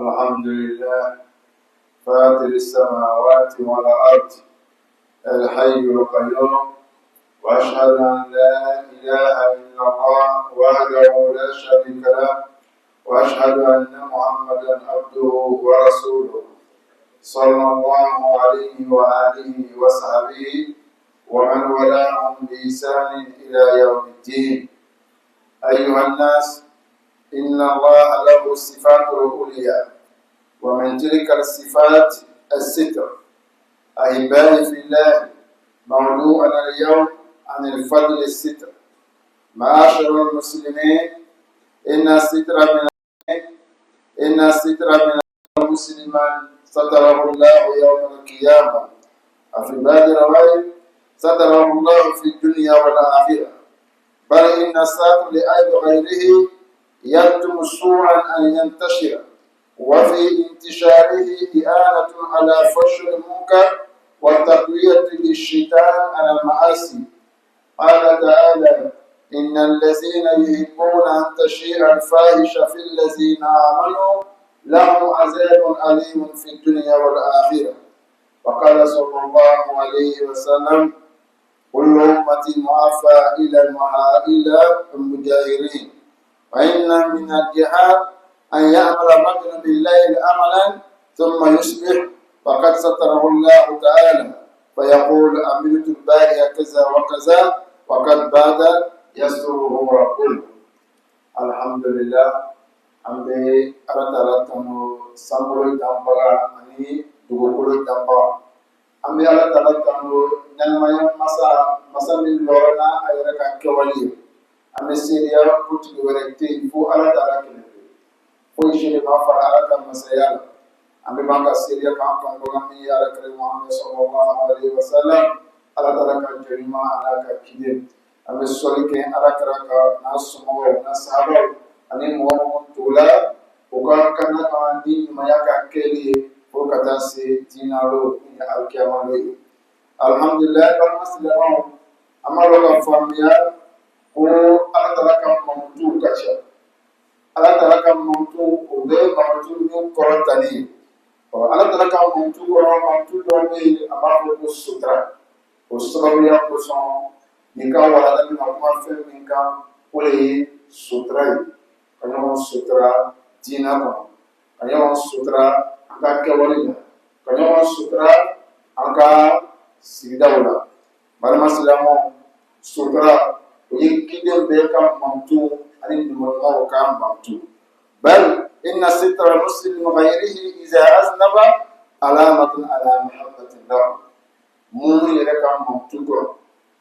الحمد لله فاطر السماوات والأرض الحي القيوم، وأشهد أن لا إله إلا الله وحده لا شريك له، وأشهد أن محمدا عبده ورسوله صلى الله عليه وآله وصحبه ومن والاهم بإحسان إلى يوم الدين. أيها الناس، إن الله له الصفات العليا، ومن تلك الصفات الستر. أحبائي في الله، موضوعنا اليوم عن الفضل الستر. معاشر المسلمين، إن الستر من المسلم ستره الله يوم القيامة. وفي بعض الروايات ستره الله في الدنيا والآخرة، بل إن الستر لعيب غيره يكتم سوءا أن ينتشر، وفي انتشاره إعانة على فشل المنكر وتقوية للشيطان على المعاصي. قال تعالى: إن الذين يحبون أن تشيع الفاحشة في الذين آمنوا لهم عذاب أليم في الدنيا والآخرة. وقال صلى الله عليه وسلم: كل أمتي معافى إلى المجاهرين. وإن من الجهاد أن يعمل الرجل بالليل عملا ثم يصبح فقد ستره الله تعالى فيقول: عملت البارحة كذا وكذا وقد بات يستره ربه. الحمد لله. ambe aratala tano sambolo tambara ani dugukolo tamba. Ambe aratala tano nyalmaya masa min lorana ayara ka kewali. Ambe seriya kuti gorekte fo aratala kene. Fo ishele ma fara arata masayala. Ambe banga seriya kan bogami ala kare Muhammad sallallahu alaihi wasallam aratala ka jerima ala ka kide. Ambe solike arakara ka nasumo na sahaba ani mɔgɔ tola o ka kana kan di ɲumanya ka kɛli ye fo ka taa se diinalo ni alikiyama ye. Alhamdulilayi, balimasilamɛw, an b'a dɔn ka faamuya ko Ala Taala ka mankutu ka ca. Ala Taala ka mankutu o bɛ mankutu min kɔrɔ tali ye. Ala Taala ka mankutu kɔrɔ mankutu dɔw bɛ yen a b'a fɔ ko sutura. O sababuya kosɔn nin ka walanda bɛna kuma fɛn min kan o de ye sutura ye. Ka ɲɔgɔn sutura diinɛ kɔnɔ, ka ɲɔgɔn sutura an ka kɛwale la, ka ɲɔgɔn sutura an ka sigidaw la. Balimasilamɛw, sutura o ye kiden bɛɛ ka mankutu ani dugumɔgɔw ka mankutu. Bal inna sitra muslim ghayrihi iza aznaba alamatun ala mahabbati llah. Mun yɛrɛ ka mankutu kɔrɔ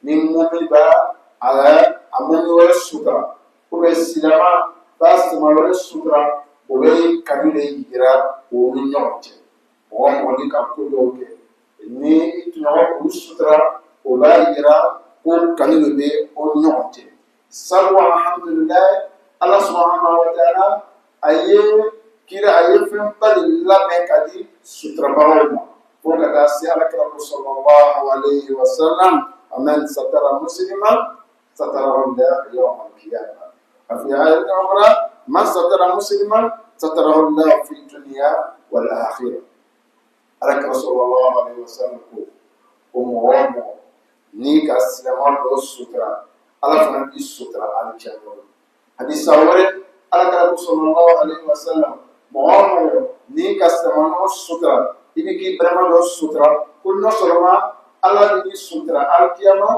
ni mun b'a a mun wɛrɛ sutura ou bien silama b'a sama wɛrɛ sutura, o bɛ kanu de yira o ni ɲɔgɔn cɛ. Mɔgɔ mɔgɔ ni ka ko dɔw kɛ ni i tɔɲɔgɔn k'u sutura, o b'a yira ko kanu de bɛ o ni ɲɔgɔn cɛ. Sabu alhamdulilayi, Ala subahanahu wa taala a ye fɛnba de labɛn ka di suturabagaw ma fo ka taa se alakira ko sallallahu alayhi wa sallam: man satara musliman satarahu llahu yawma al-qiyamah. وفي آية أخرى: من ستر مسلما ستره الله في الدنيا والآخرة. على رسول الله عليه وسلم وموامو نيك السلام والسترة على فنبي السترة على الجنة. حديث أول على رسول الله عليه وسلم موامو نيك السلام والسترة إنك برما السترة كل نصر ما على نبي السترة على القيامة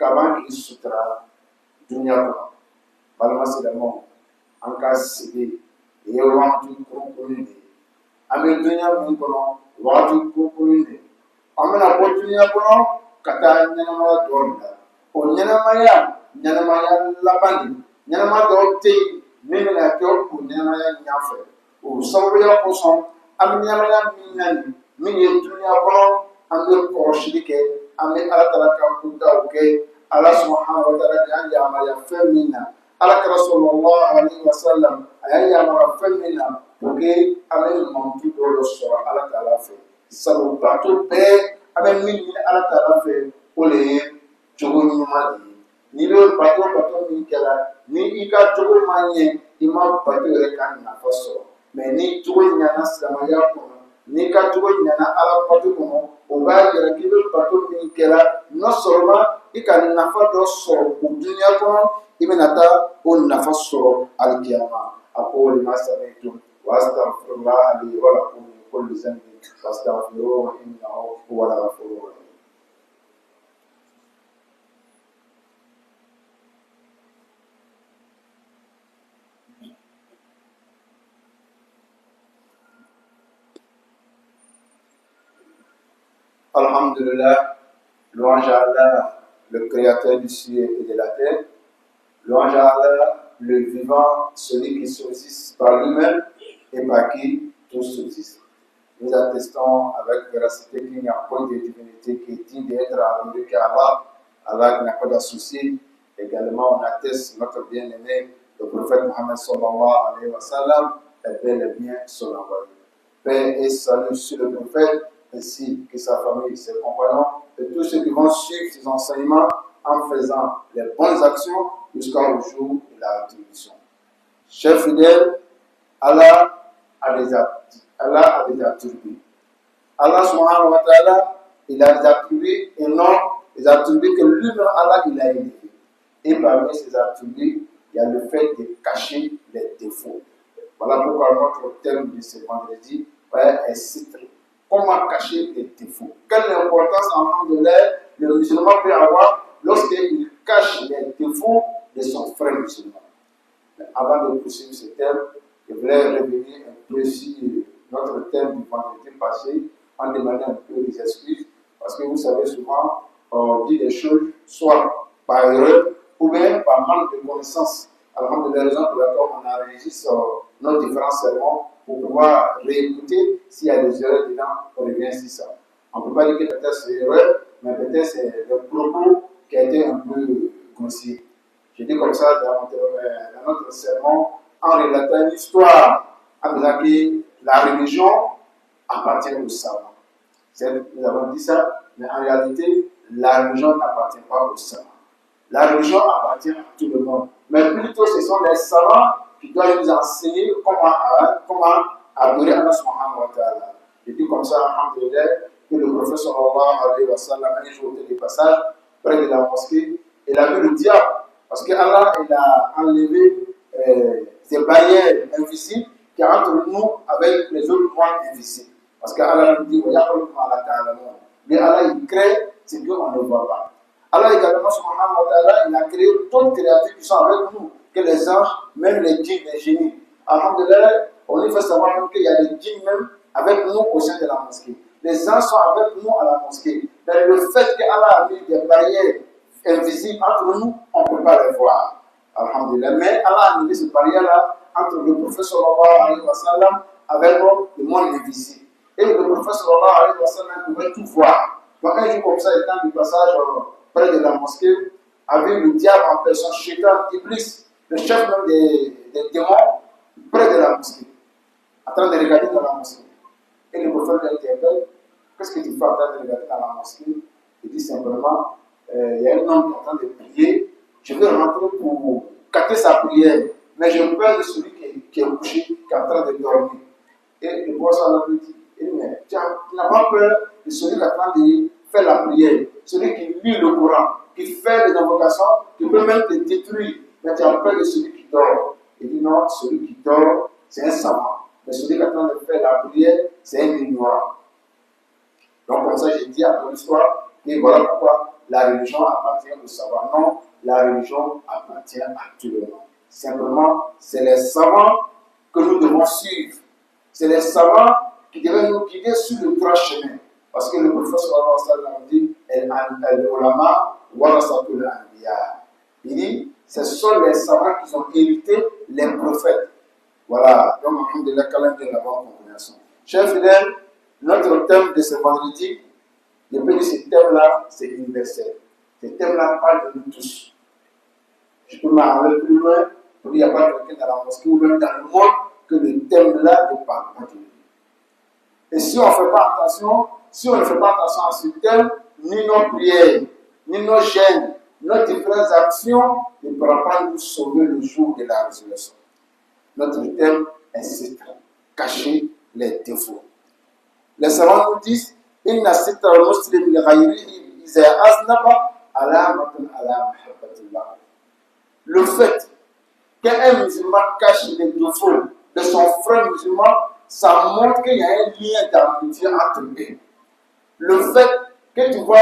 كمان السترة الدنيا. Balimasilamɛw, an ka sigi ye wagati kurunkurun de ye. An bɛ dunuya min kɔnɔ wagati kurunkurun de ye. An bɛna bɔ dunuya kɔnɔ ka taa ɲɛnamaya dɔw la. O ɲɛnamaya laban de, ɲɛnamaya dɔw tɛ yen min bɛna kɛ o ɲɛnamaya ɲɛfɛ. O sababuya kosɔn an bɛ ɲɛnamaya min na nin min ye dunuya kɔnɔ, an bɛ kɔlɔsili kɛ, an bɛ Ala Taala ka kundaw kɛ. Ala subahanahu wa taala y'an yamaruya fɛn min na, alakira sallallahu alayhi wa sallam a y'a yamaruya fɛn min na, o kɛ an bɛ mankutu dɔw sɔrɔ Ala Taala fɛ. Sabu bato bɛɛ an bɛ min ɲini Ala Taala fɛ, o de ye cogo ɲuman de ye. N'i bɛ bato min kɛra, ni i ka cogo ma ɲɛ, i ma bato yɛrɛ ka nafa sɔrɔ. mais ni cogo ɲana silamɛya kɔnɔ n'i ka cogo ɲana ala bato kɔnɔ o b'a yira k'i bɛ bato min kɛra non seulement i ka nafa dɔ sɔrɔ o duniya kɔnɔ i bɛna taa o nafa sɔrɔ alikiyama a ko lima sami'tum wa astaghfirullaha li wa lakum min kulli dhanbin fastaghfiruhu innahu huwal ghafurur rahim. Alhamdulillah, louange à Allah, le créateur du ciel et de la terre. Louange à Allah, le vivant, celui qui subsiste par lui-même et par qui tout subsiste. Nous attestons avec véracité qu'il n'y a point de divinité qui est digne d'être adorée qu'Allah. Allah n'a pas d'associé. Également, on atteste notre bien-aimé, le prophète Mohammed sallallahu alayhi wa sallam, est bel et bien son envoyé. Paix et salut sur le prophète, ainsi que sa famille, ses compagnons, et tous ceux qui vont suivre ses enseignements en faisant les bonnes actions jusqu'au jour de la rétribution. Chers fidèles, Allah a des attributs. Allah subhanahu wa ta'ala, il a des attributs et non les attributs que lui-même Allah il a élevé. Et parmi ces attributs, il y a le fait de cacher les défauts. Voilà pourquoi notre thème de ce vendredi est citré. Comment cacher les défauts? Quelle importance le musulman peut avoir lorsqu'il cache les défauts de son frère musulman? Mais avant de poursuivre ce thème, je voulais revenir un peu sur notre thème du vendredi passé en demandant un peu des excuses parce que vous savez souvent on dit des choses soit par erreur ou bien par manque de connaissance. Alors, des raisons pour lesquelles on enregistre nos différents sermons pour pouvoir réécouter s'il y a des erreurs dedans, on revient sur ça. On ne peut pas dire que peut-être c'est erreur, mais peut-être c'est le propos qui a été un peu grossier. Je dis comme ça dans notre sermon en relatant une histoire en disant que la religion appartient aux savants. Nous avons dit ça, mais en réalité, la religion n'appartient pas aux savants. La religion appartient à tout le monde. Mais plutôt, ce sont les savants qui doivent nous enseigner comment adorer Allah subhanahu wa ta'ala. Je dis comme ça, alhamdulillah, que le prophète sallallahu alayhi wa sallam, un jour était des passages près de la mosquée, il a vu le diable. Parce que Allah, il a enlevé ces barrières invisibles qui sont entre nous avec les autres points invisibles. Parce qu'Allah nous dit, mais Allah, il crée ce qu'on ne voit pas. Allah également, subhanahu wa ta'ala, il a créé toutes les créatures qui sont avec nous, que les anges, même les djinns, les génies. Alhamdulillah, on lui fait savoir qu'il y a des djinns même avec nous au sein de la mosquée. Les anges sont avec nous à la mosquée. Mais le fait qu'Allah a mis des barrières invisibles entre nous, on ne peut pas les voir. Alhamdulillah. Mais Allah a mis ces barrières-là entre le prophète sallallahu alayhi wa sallam avec le monde invisible. Et le prophète sallallahu alayhi wa sallam pouvait tout voir. Donc un jour comme ça, étant du passage près de la mosquée, avec le diable en personne, Shaitan, Iblis, le chef même des démons, près de la mosquée, en train de regarder dans la mosquée. Et le prophète l'interpelle, qu'est-ce que tu fais en train de regarder dans la mosquée? Il dit simplement, il y a un homme qui est en train de prier, je vais rentrer pour capter sa prière, mais je peur de celui qui est couché, qui est en train de dormir. Et le prophète lui dit, mais tu n'as pas peur de celui qui est en train de faire la prière, celui qui lit le Coran, qui fait les invocations, qui peut même te détruire, mais tu as peur de celui qui dort. Il dit non, celui qui dort, c'est un savant. Mais celui qui est en train de faire la prière, c'est un ignorant. Donc comme ça, j'ai dit à ton histoire, et voilà pourquoi la religion appartient au savoir. Non, la religion appartient à tout le monde. Simplement, c'est les savants que nous devons suivre. C'est les savants qui devraient nous guider sur le droit chemin. Parce que le prophète sallallahu alayhi wa sallam dit al-ulama warasatul anbiya. Il dit ce sont les savants qui ont hérité les prophètes. Voilà, donc alhamdulillah, qu'Allah nous donne la bonne compréhension. Chers fidèles, notre thème de ce vendredi, je peux dire ce thème-là, c'est universel. Ce thème-là parle de nous tous. Je peux m'arrêter plus loin pour dire qu'il n'y a pas quelqu'un dans la mosquée ou même dans le monde que le thème-là ne parle pas de lui. Et si on ne fait pas attention, si on ne fait pas attention à ce thème, ni nos prières, ni nos chaînes, nos différentes actions ne pourront pas nous sauver le jour de la résurrection. Notre thème est secret. cacher les défauts. Les savants nous disent Inna sitra al-muslim li ghayrihi iza aznaba alamatun ala mahabbatillah. Le fait qu'un musulman cache les défauts de son frère musulman, ça montre qu'il y a un lien d'amitié entre eux. Le fait que tu vois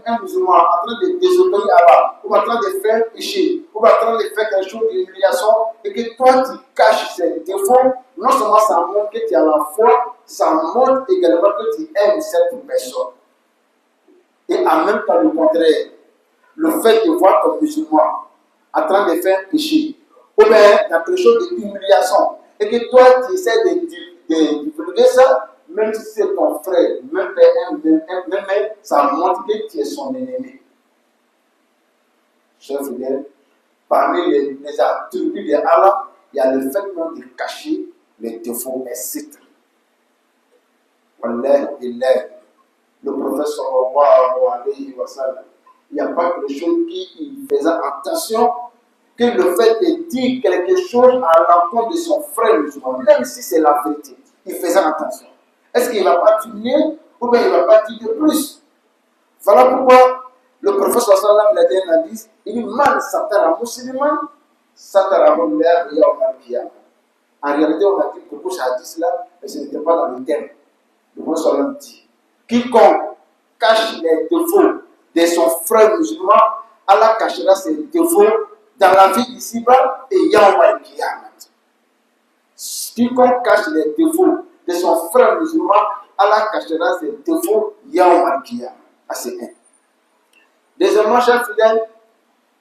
un musulman en train de désobéir à Allah, ou en train de faire péché, ou en train de faire quelque chose d'humiliation, et que toi tu caches ses défauts, non seulement ça montre que tu as la foi, ça montre également que tu aimes cette personne. Et en même temps, le contraire, le fait de voir ton musulman en train de faire péché, ou bien dans quelque chose d'humiliation, et que toi tu essaies de divulguer ça, même si c'est ton frère, même ça montre que tu es son ennemi. Chers fidèles, parmi les attributs d'Allah, il y a le fait même de cacher les défauts et citres. Le prophète sallallahu alayhi wa sallam, il n'y a pas quelque chose qui faisait attention que le fait de dire quelque chose à l'encontre de son frère musulman, même si c'est la vérité, il faisait attention. Est-ce qu'il ne va pas diminuer ou bien il ne va pas dire de plus? Voilà pourquoi le prophète sallallahu alayhi wa sallam, il a dit un hadith, il dit Man satara musliman, satara mullah yawm al-qiyamah. En réalité, on a dit que pour ce hadith-là, mais ce n'était pas dans le terme. Le prophète sallallahu alayhi wa sallam dit quiconque cache les défauts de son frère musulman, Allah cachera ses défauts dans la vie ici-bas et yawm al-qiyamah. Quiconque cache les défauts de son frère musulman, Allah cachera ses défauts yawm al-qiyamah. C'est un. Deuxièmement, chers fidèles,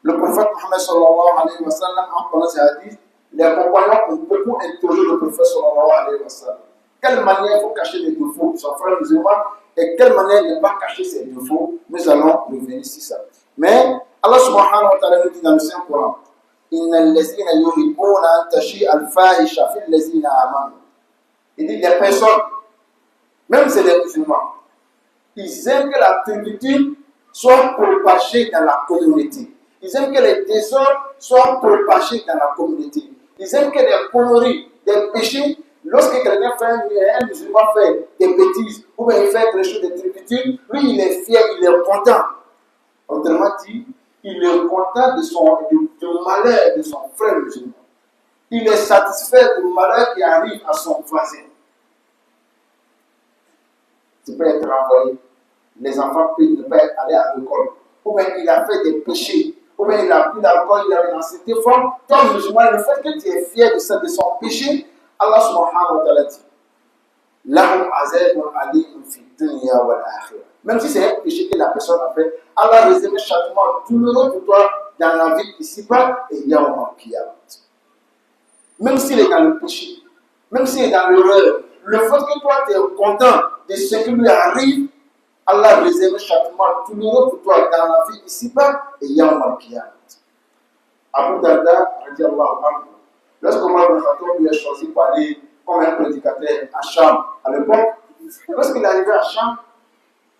le prophète Mohammed sallallahu alayhi wa sallam, en parlant de ces hadiths, les compagnons ont beaucoup interrogé le prophète sallallahu alayhi wa sallam. Quelle manière il faut cacher les défauts de son frère musulman et quelle manière ne pas cacher ses défauts? Nous allons revenir sur ça. Mais Allah subhanahu wa ta'ala nous dit dans le Saint-Coran Inna allazina yuhibbuna an tashi'a al-fahisha fil lazina amanu. Il dit les personnes, même c'est les musulmans, ils aiment que la turpitude soit propagée dans la communauté. Ils aiment que les désordres soient propagés dans la communauté. Ils aiment que les conneries, des péchés, lorsque quelqu'un fait un musulman fait des bêtises ou bien il fait quelque chose de turpitude, lui il est fier, il est content. Autrement dit, il est content du malheur de son frère musulman. Il est satisfait du malheur qui arrive à son voisin. Tu peux être renvoyé. Les enfants peuvent ne pas aller à l'école. Ou bien il a fait des péchés. Ou bien il a pris l'alcool, il a une ancienneté forte. Toi, musulman, le fait que tu es fier de son péché, Allah subhanahu wa ta'ala dit Lahum azabun alim fi dunya wal akhirah. Même si c'est un péché que la personne a fait, Allah réserve un châtiment douloureux pour toi dans la vie ici-bas et yawm al-qiyamah. Même s'il est dans le péché, même s'il est dans l'erreur, le fait que toi tu es content de ce qui lui arrive, Allah réserve un châtiment douloureux pour toi dans la vie ici-bas et yawm al-qiyamah. Abu Darda, radiallahu anhu, lorsque Omar bin Khattab lui a choisi pour aller comme un prédicateur à Cham à l'époque, lorsqu'il est arrivé à Cham,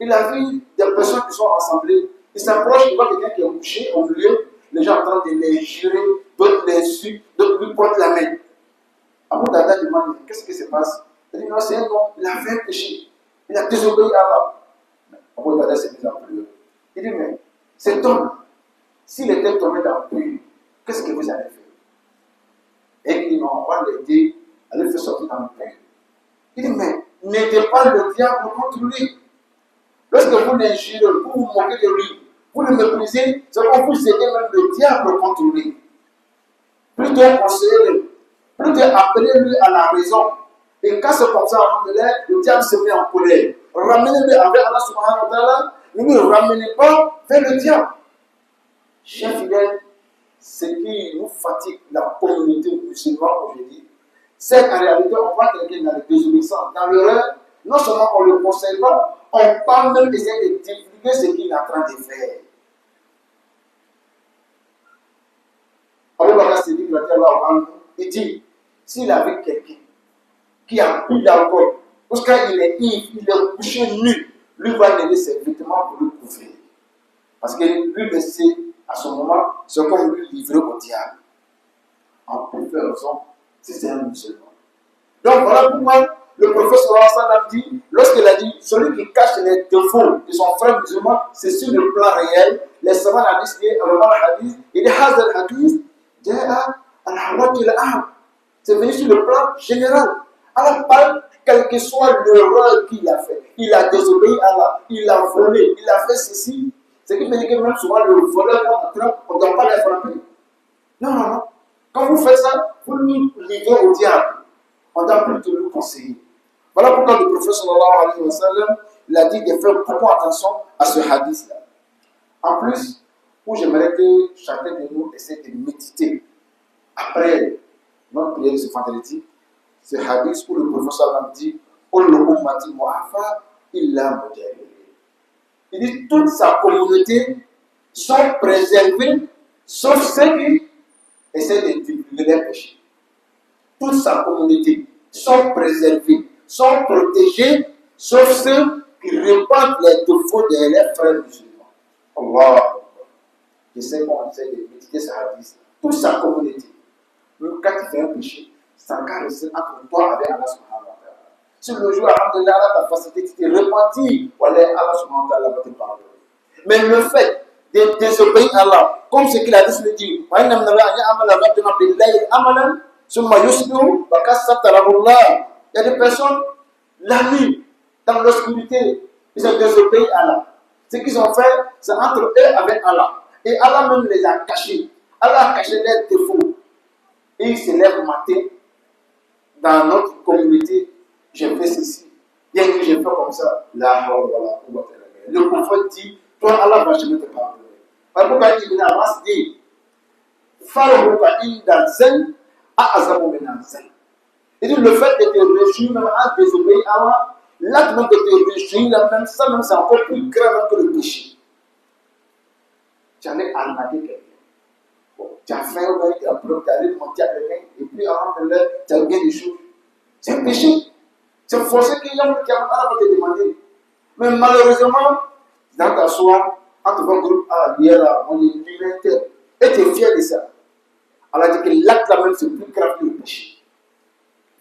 il a vu des personnes qui sont assemblées. Il s'approche, il voit quelqu'un qui est couché au milieu, les gens en train de les jurer, d'autres les insultent, d'autres lui portent la main. Abu Darda demande qu'est-ce qui se passe? Il dit non, c'est un homme, il a fait un péché, il a désobéi à Allah. Abu Darda s'est mis en pleurs. Il dit mais cet homme, s'il était tombé dans le puits, qu'est-ce que vous avez fait? Et il dit non, on va l'aider à le faire sortir dans le puits. Il dit mais n'aidez pas le diable contre lui. Lorsque vous l'injurez, vous vous moquez de lui, vous le méprisez, c'est comme vous aidez même le diable contre lui. Plutôt conseillez-le, plutôt appelez-lui à la raison. Et quand c'est comme ça, le diable se met en colère. Ramenez-le avec Allah subhanahu wa ta'ala, ne le ramenez pas vers le diable. Chers fidèles, ce qui nous fatigue la communauté musulmane aujourd'hui, c'est qu'en réalité, on voit quelqu'un dans les désobéissances, dans l'erreur, non seulement on ne le conseille pas, on parle même d'essayer de divulguer ce qu'il est en train de faire. Abu Bakr Siddiq, il dit, s'il avait quelqu'un qui a pris l'alcool, parce qu'il est ivre, il est couché nu, lui va donner ses vêtements pour le couvrir. Parce que lui, le sait, à ce moment, c'est comme lui livrer au diable. En préférence, si c'est un musulman. Donc voilà pourquoi le prophète sallallahu alayhi wa sallam dit, lorsqu'il a dit, celui qui cache les défauts de son frère musulman, c'est sur le plan réel. Les savants hadith dit, il dit, Hazal hadith, c'est venu sur le plan général. Alors, pas quel que soit l'erreur qu'il a fait, il a désobéi à Allah, il a volé, il a fait ceci. Ce qui veut dire que même souvent le voleur, on ne doit pas les frapper. Non. Quand vous faites ça, vous nous livrez au diable. On doit plutôt le conseiller. Voilà pourquoi le prophète sallallahu alayhi wa sallam, il a dit de faire beaucoup attention à ce hadith-là. En plus, où j'aimerais que chacun de nous essaie de méditer après notre prière de ce vendredi, ce hadith où le prophète sallallahu alayhi wa sallam dit il dit toute sa communauté sont préservés sauf ceux qui essaient de divulguer les péchés. Toute sa communauté sont préservés, sont protégés, sauf ceux qui répandent les défauts de leurs frères musulmans. Allah. Je sais qu'on essaie de méditer ce hadith. Toute sa communauté. Même quand tu fais un péché, ça va rester entre toi avec Allah subhanahu wa ta'ala. Si le jour, alhamdulillah, ta facilité, tu t'es repenti, Allah subhanahu wa ta'ala va te pardonner. Mais le fait de désobéir à Allah, comme ce qu'il a dit, il dit, il y a des personnes, la nuit, dans l'obscurité, ils ont désobéi à Allah. Ce qu'ils ont fait, c'est entre eux avec Allah. Et Allah même les a cachés. Allah a caché leurs défauts. Et ils se lèvent matin, dans notre communauté, j'ai fait ceci. Bien que j'ai fait comme ça, le prophète dit, toi Allah va jamais te pardonner. Pourquoi Ibn Abbas dit, il dit le fait de te réjouir même à désobéir à Allah, l'acte même de te réjouir, même ça même c'est encore plus grave que le péché. Tu allais arnaquer quelqu'un. Tu as fait un truc, tu as allé mentir à quelqu'un, et puis avant de l'heure, tu as gagné des choses. C'est un péché. C'est forcé qu'il y a un qui va te demander. Mais malheureusement, dans ta soirée, entre vos groupes, hier, on est liberté. Et tu es fier de ça. Elle a dit que l'acte là même c'est plus grave que le péché.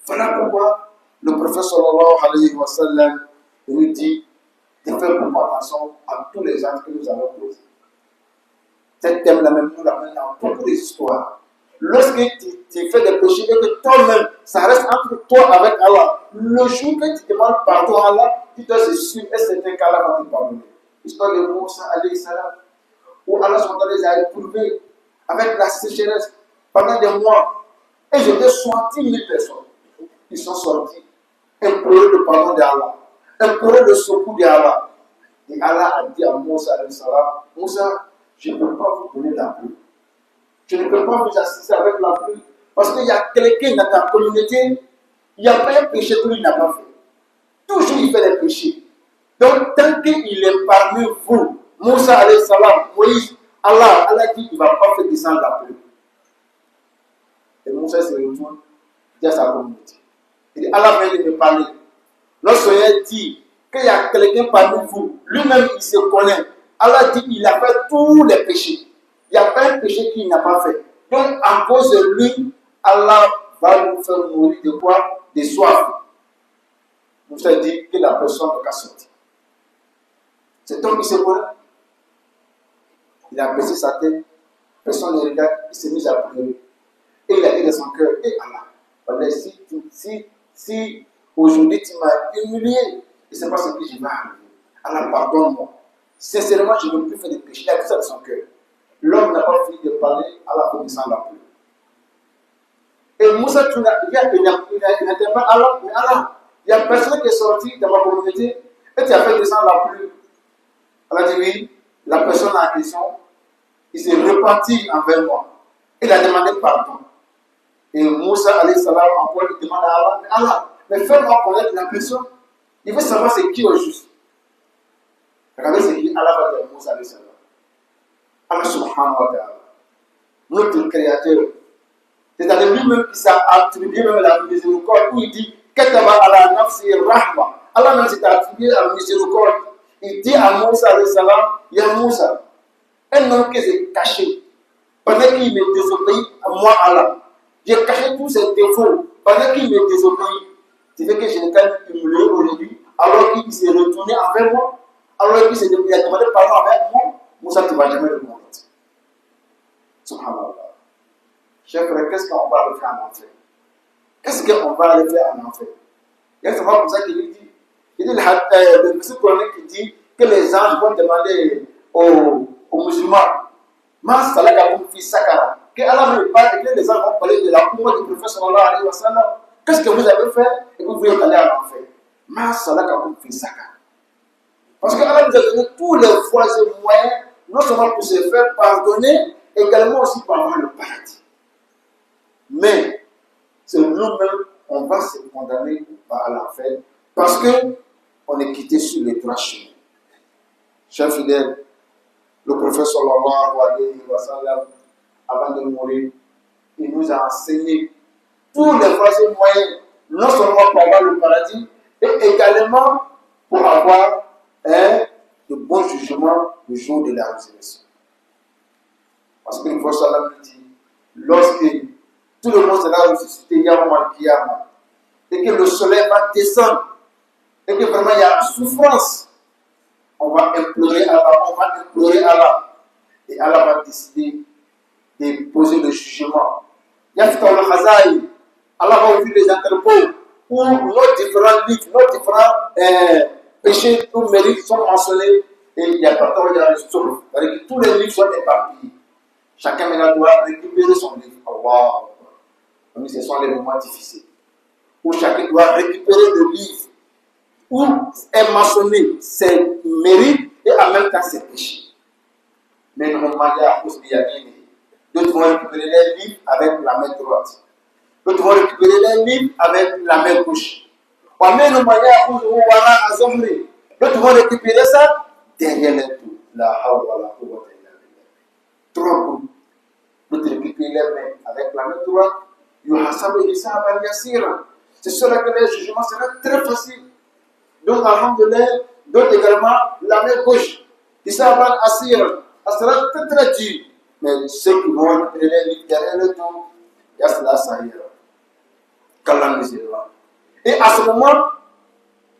Voilà pourquoi le prophète sallallahu alayhi wa sallam nous dit de faire beaucoup attention à tous les actes que nous allons poser. Cet thème là même nous l'amène dans beaucoup d'histoires. Lorsque tu fais des péchés et que toi-même, ça reste entre toi avec Allah, le jour que tu demandes pardon à Allah, dis-toi c'est sûr et certain qu'Allah va te pardonner. L'histoire de Moussa alayhi salam, où Allah les a éprouvés avec la sécheresse pendant des mois. Et je vais 60 000 personnes. Ils sont sortis, implorer le pardon d'Allah, implorer le secours d'Allah. Et Allah a dit à Moussa alayhi salam, Moussa, je ne peux pas vous donner la pluie. Je ne peux pas vous assister avec la pluie. Parce qu'il y a quelqu'un dans ta communauté, il n'y a pas un péché que lui n'a pas fait. Toujours il fait des péchés. Donc, tant qu'il est parmi vous, Moussa alayhi salam, Moïse, Allah dit qu'il ne va pas faire descendre la pluie. Et Moussa se retourne, dit à sa communauté. Il dit, Allah vient de me parler. Lorsqu'il dit qu'il y a quelqu'un parmi vous, lui-même il se connaît. Allah dit qu'il a fait tous les péchés. Il n'y a pas un péché qu'il n'a pas fait. Donc, à cause de lui, Allah va nous faire mourir de quoi? De soif. Moussa dit que la personne n'est pas sortie. Cet homme qui se voit, il a baissé sa tête, personne ne regarde, il s'est mis à pleurer. Et il a dit dans son cœur, et Allah, si aujourd'hui tu m'as humilié, et ce n'est pas ce que je vais arriver. Allah, pardonne-moi. Sincèrement, je ne veux plus faire de péché. Il a dit ça dans son cœur. L'homme n'a pas fini de parler, Allah peut descendre la pluie. Et Moussa, il n'était pas Allah, mais Allah. Il y a personne qui est sorti de ma communauté et tu as fait descendre la pluie. Allah dit oui, la personne en question, il s'est repenti envers moi. Il a demandé pardon. Et Moussa, alayhi salam, encore, il demande à Allah, mais Allah, mais fais-moi connaître la personne. Il veut savoir c'est qui au juste. Regardez ce qu'il Allah va dire à Moussa, alayhi salam. Allah subhanahu wa ta'ala, notre créateur, c'est-à-dire lui-même qui s'est attribué même la miséricorde, où il dit, Kataba ala nafsi rahma. Allah même s'est attribué à la miséricorde. Il dit à Moussa, alayhi salam, Ya Moussa, un homme qui s'est caché, pendant qu'il me désobéit à moi, Allah, j'ai caché tous ses défauts, pendant qu'il me désobéit, Tu veux que je ne gagne humilié aujourd'hui, alors qu'il s'est retourné envers moi, alors qu'il s'est demandé pardon envers moi, Moussa, tu ne vas jamais le comprendre. Subhanallah. Chers frères, qu'est-ce qu'on va le faire en enfer? Qu'est-ce qu'on va le faire en enfer? Il y a souvent comme ça qu'il dit. Il dit le verset coranique qui dit que les anges vont demander aux musulmans, Mas salakakum fi sakara. Que Allah ne parle que les anges vont parler de la cour du prophète sallallahu alayhi wa sallam. Qu'est-ce que vous avez fait et que vous voulez aller en enfer? Mas salakakum fi sakara. Parce que Allah nous a donné tous les voies et moyens, non seulement pour se faire pardonner, également aussi pour avoir le paradis. Mais c'est nous-mêmes, on va se condamner par l'enfer parce qu'on est quitté sur les droits chemins. Chers fidèles, le prophète sallallahu alayhi wa sallam, avant de mourir, il nous a enseigné tous les voies et moyens, non seulement pour avoir le paradis, et également pour avoir de bons jugements le jour de la résurrection. Parce que le prophète sallallahu alayhi wa sallam dit, lorsque tout le monde sera ressuscité, Yawm al-Qiyamah, et que le soleil va descendre, et que vraiment il y a une souffrance, on va implorer Allah, et Allah va décider de poser le jugement. Yafta al-Khazaï, Allah va ouvrir les interpôts où nos différents livres, nos différents péchés, nos mérites sont mentionnés, et il y a pas de ressources. Tous les livres sont éparpillés. Chacun maintenant doit récupérer son livre. Allah. Donc, ce sont les moments difficiles où chacun doit récupérer le livre où est mentionné ses mérites et en même temps ses péchés. Mais normalement, il y a d'autres vont récupérer les livres avec la main droite. D'autres vont récupérer les livres avec la main gauche. D'autres vont récupérer ça derrière les dos. La hawla la quwwata illa billah. Trop beau. D'autres récupérer les mains avec la main droite. C'est cela que les jugements sera très facile. Donc, alhamdoulilah, d'autres également, la main gauche. Hisaban asir, ça sera très très dur. Mais ceux qui vont récupérer les derrière le dos, il y a cela, ça ira. Qu'Allah nous aide. Et à ce moment,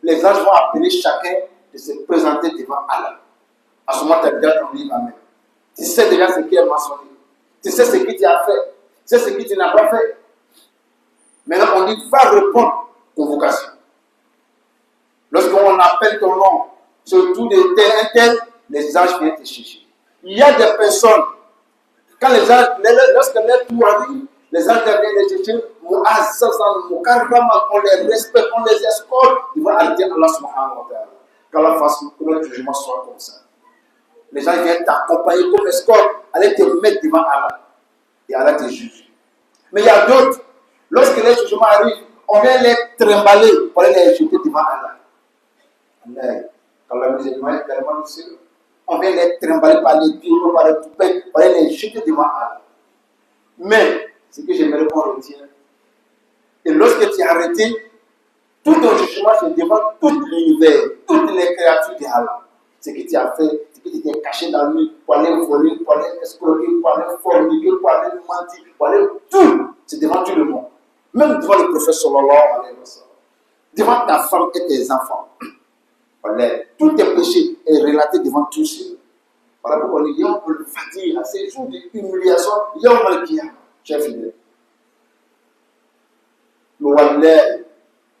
les anges vont appeler chacun de se présenter devant Allah. À ce moment, tu as déjà ton livre à main. Tu sais déjà ce qui est mentionné. Tu sais ce que tu as fait. Tu sais ce que tu n'as pas fait. Maintenant, on dit, va répondre convocation. Lorsqu'on appelle ton nom, surtout de tel et tel, les anges viennent te chercher. Il y a des personnes, quand les anges, lorsque les tours arrivent, les anges viennent les chercher, on les respecte, on les escorte, ils vont arrêter Allah subhanahu wa ta'ala. Qu'Allah fasse que le jugement soit comme ça. Les gens viennent t'accompagner comme escorte, aller te mettre devant Allah. Et Allah te juge. Mais il y a d'autres, lorsque les jugements arrivent, on vient les trimballer pour aller les jeter devant Allah. Quand la musulmane est tellement lucide, on vient les trimballer par les pieds, par les poupées, pour aller les jeter devant Allah. Mais, ce que j'aimerais qu'on retienne, et lorsque tu es arrêté, tout ton jugement c'est devant tout l'univers, toutes les créatures d'Allah. Ce que tu as fait, ce que tu t'es caché dans lui, pour aller voler, pour aller escroquer, pour aller forniquer, pour aller mentir, pour aller tout, c'est devant tout le monde. Même devant le prophète sallallahu alayhi wa sallam, devant ta femme et tes enfants. Voilà. Tout tes péchés est relaté devant tous ceux. Voilà pourquoi il y a un peu de fatigue à ces jours d'humiliation, il y a un mal qui a, chers fidèles.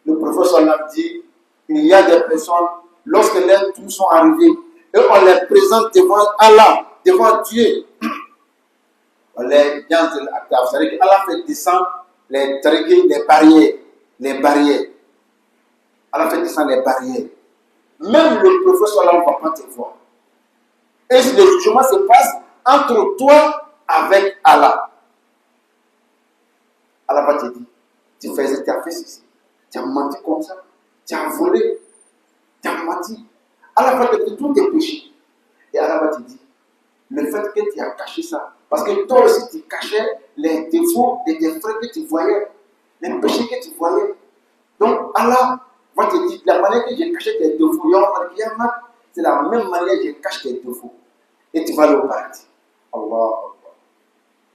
Le prophète sallam dit, il y a des personnes, lorsque les tours sont arrivés, et on les présente devant Allah, devant Dieu. C'est-à-dire qu'Allah fait descendre les tariqis, les barrières. Allah fait descendre les barrières. Même le prophète sallam ne va pas te voir. Et le jugement se passe entre toi avec Allah. Allah va te dire, tu as fait ceci, tu as menti comme ça, tu as volé, tu as menti. Allah va te dire tous tes péchés. Et Allah va te dire, le fait que tu as caché ça, parce que toi aussi tu cachais les défauts de tes frères que tu voyais, les péchés que tu voyais. Donc Allah va te dire, la manière que j'ai caché tes défauts, c'est la même manière que je cache tes défauts. Et tu vas le paradis. Allah.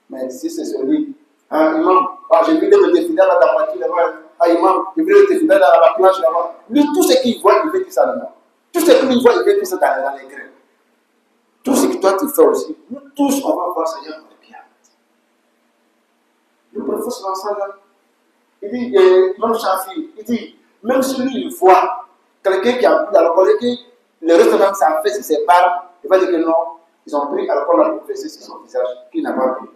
Mais si c'est celui, imam, j'ai vu des fidèles à ta partie là-bas, imam, il veut te filmer dans la plage là-bas. Lui, tout ce qu'il voit, il veut que ça demande. Tout ce qu'il voit, il veut que ça dans les grains. Tout ce que toi tu fais aussi, nous tous, on va voir Seigneur notre bien. Le prophète sallallahu il dit, même Shafi, il dit, même si lui, il voit quelqu'un qui a pris l'alcool et que le reste même ça fait, se sépare, il va dire que non, ils ont pris l'alcool à professer sur son visage, qu'il n'a pas pris.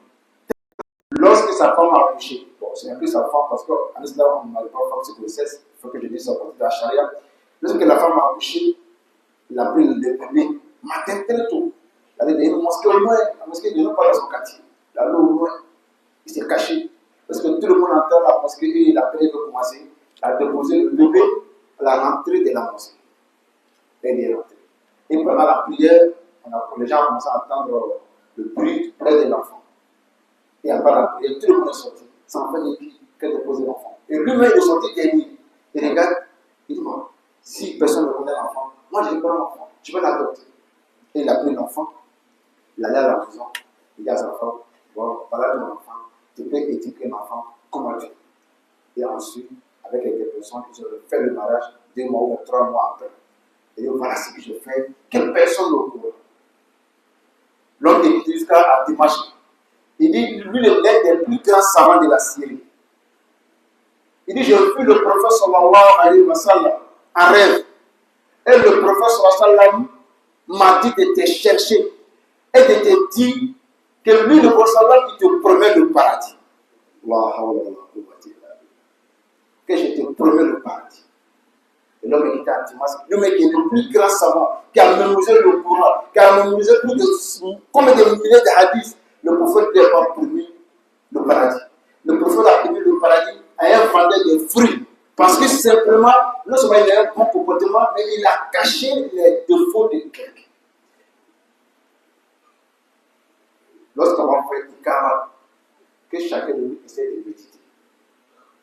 Lorsque sa femme a accouché, bon, c'est un peu sa femme parce qu'en islam, on n'a pas fait ce grossesse, il faut que je dise ça pour la charia. Lorsque la femme a accouché, il a pris le bébé, matin très tôt. Il avait une mosquée au loin, la mosquée de nous pas dans son quartier. Il allait au loin, il s'est caché. Parce que tout le monde entend la mosquée et la prière veut commencer. Il a déposé le bébé à la rentrée de la mosquée. Elle est rentrée. Et pendant la prière, les gens ont commencé à entendre le bruit près de l'enfant. Et après la prière, tout le monde est sorti. Sans faire des pieds qu'elle déposait l'enfant. Et lui-même, il est sorti dernier. Il regarde, il dit, bon, si personne ne connaît l'enfant, moi je n'ai pas l'enfant, je vais l'adopter. Et il a pris l'enfant, il allait à la maison, il dit à sa femme, bon, voilà ton enfant, tu peux éduquer l'enfant comme tu veux. Et ensuite, avec quelques personnes, ils ont fait le mariage 2 mois ou 3 mois après. Et donc, voilà ce que je fais, quelle personne le voit. L'homme est jusqu'à Dimash. Il dit, lui, l'un des plus grands savants de la Syrie. Il dit, j'ai vu le prophète sallallahu alayhi wa sallam en rêve. Et le prophète sallallahu alayhi wa sallam m'a dit de te chercher et de te dire que lui, le prophète, il te promet le paradis. Que je te promets le paradis. Et l'homme qui était à Dimas, l'homme qui est le plus grand savant, qui a mémorisé le Coran, qui a mémorisé plus de combien de milliers de hadiths, le prophète lui a promis le paradis. Le prophète a promis le paradis à un vendeur de fruits. Parce que simplement, non seulement il a un bon comportement, mais il a caché les défauts de quelqu'un. Lorsqu'on va faire du karma, que chacun de nous essaie de méditer.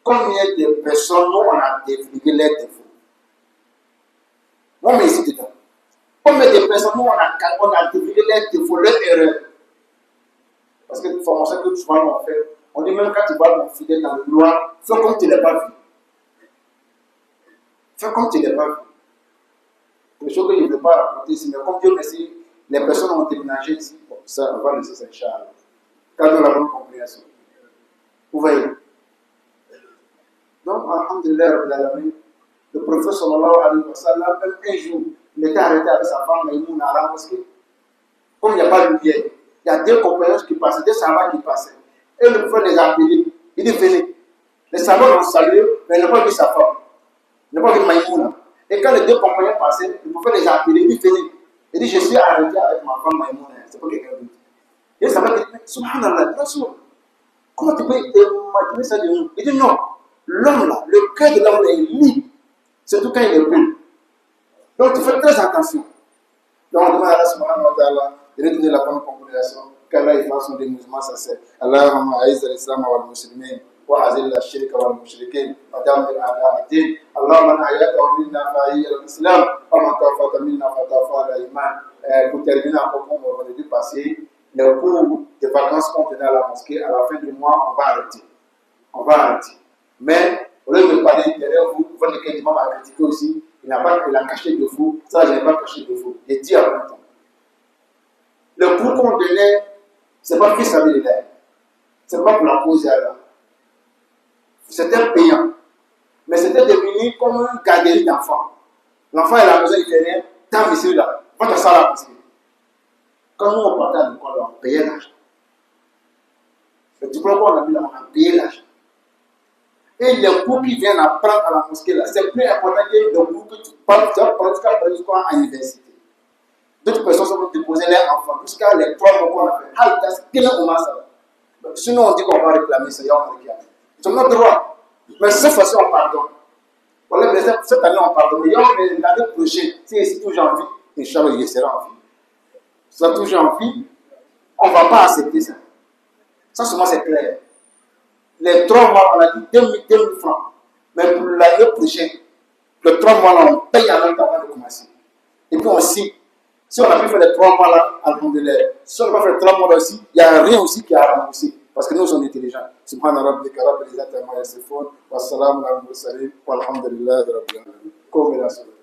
Combien de personnes nous on a défini leurs défauts? Moi, mais ici dedans. Combien de personnes nous on a défini leurs défauts, leurs erreurs? Parce que la formation que souvent on fait, on dit même quand tu vois ton fidèle dans le couloir, fais comme tu ne l'as pas vu. Fais comme tu ne l'as pas vu. Les choses que je ne veux pas raconter ici, mais comme Dieu merci, les personnes ont déménagé ici. Bon, ça, on va laisser ça, Inch'Allah. Quand on a la bonne compréhension. Vous voyez? Donc, alhamdulillah, le prophète sallallahu alayhi wa sallam, même un jour, il était arrêté avec sa femme Maïmouna à la mosquée. Comme il n'y a pas de lumière, il y a 2 compagnons qui passaient, 2 savants qui passaient. Et le prophète les a appelés. Il dit, venez. Les savants l'ont salué, mais ils n'ont pas vu sa femme. Ils n'ont pas vu Maïmouna. Et quand les 2 compagnons passaient, le prophète les a appelés. Il dit, venez. Il dit, je suis arrêté avec ma femme Maïmouna. C'est pas quelqu'un d'autre. Et les savants disent, subhanallah, comment tu peux imaginer ça de nous? Il dit, non. L'homme là, le cœur de l'homme est libre, surtout quand il est pur. Donc tu fais très attention. Donc on demande à Allah subhanahu wa ta'ala de redonner la bonne compréhension, qu'Allah fasse son démouvement sincère. Allahumma aïz al-Islam wal muslimin, wa azil al-shirk wal mushrikin, wa damir a'da ad-din. Allahumma man ahyaka minna fa ahyi al-Islam, wa man tawafaka minna fa tawafa al-iman. Pour terminer encore, on va dire passer les cours de vacances qu'on tenait à la mosquée, à la fin du mois, on va arrêter. On va arrêter. Mais, au lieu de parler derrière vous, votre imam a critiqué aussi, il a caché de vous, ça je n'ai pas caché de vous. Et dit en même temps. Le cours qu'on donnait, ce n'est pas fils à l'élève. Ce n'est pas pour la cause d'Allah. C'était payant. Mais c'était devenu comme une garderie d'enfants. L'enfant est à la maison, il fait rien, tant ici là, va te ça là. Quand nous on partait à l'école, on payait l'argent. Le diplôme qu'on a mis là, on a payé l'argent. Et les cours qui viennent apprendre à la mosquée là, c'est plus important que les cours que tu parles, tu vas prendre jusqu'à l'université. D'autres personnes sont déposer leurs enfants jusqu'à les 3 mois qu'on a fait. Ah, il y a ça. Sinon, on dit qu'on va réclamer ça, on va réclamer. C'est notre droit. Mais cette fois-ci, on pardonne. Voilà, mais cette année, on pardonne. Mais l'année prochaine, si c'est toujours en vie, Inch'Allah, il sera en vie. Si c'est toujours en vie, on ne va pas accepter ça. Ça, seulement, c'est clair. Les 3 mois, on a dit 2000 francs. Mais pour l'année prochaine, les 3 mois là, on paye en même temps avant de commencer. Et puis on signe. Si on a pu faire les 3 mois là, alhamdoulilah. Si on n'a pas fait les 3 mois là aussi, il n'y a rien aussi qui a remboursé. parce que nous sommes intelligents. Subhana rabbika rabbil izzati amma yasifun wa salamun ala al mursalin walhamdulillahi rabbil alamin.